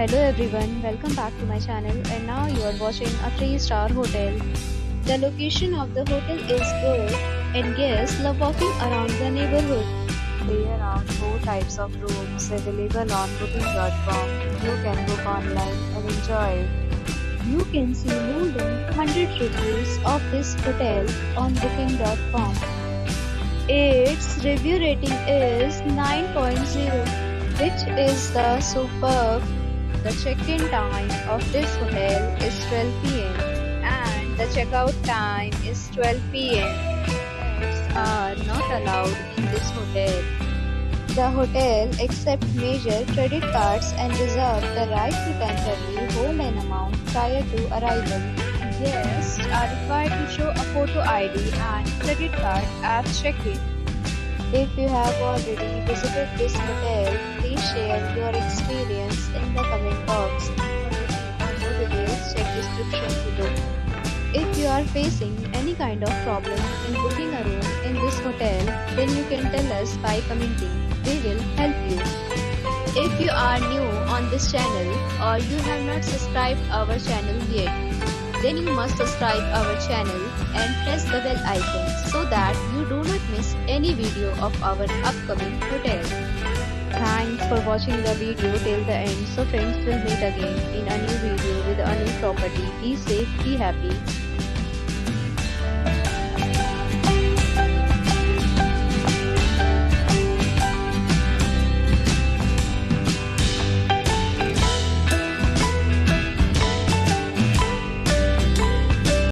Hello everyone, welcome back to my channel and now you are watching a 3-star hotel. The location of the hotel is good and guests love walking around the neighborhood. There are 4 types of rooms available on booking.com. You can book online and enjoy it. You can see more than 100 reviews of this hotel on booking.com. Its review rating is 9.0, which is the superb. The check-in time of this hotel is 12 p.m. and the checkout time is 12 p.m. Pets are not allowed in this hotel. The hotel accepts major credit cards and reserves the right to temporarily hold an amount prior to arrival. Guests are required to show a photo ID and credit card at check-in. If you have already visited this hotel, please share your experience in the comment box. For more details, check description below. If you are facing any kind of problem in booking a room in this hotel, then you can tell us by commenting. We will help you. If you are new on this channel or you have not subscribed our channel yet, then you must subscribe our channel and press the bell icon so that you do not miss any video of our upcoming hotel. Thanks for watching the video till the end. So friends, will meet again in a new video with a new property. Be safe, be happy.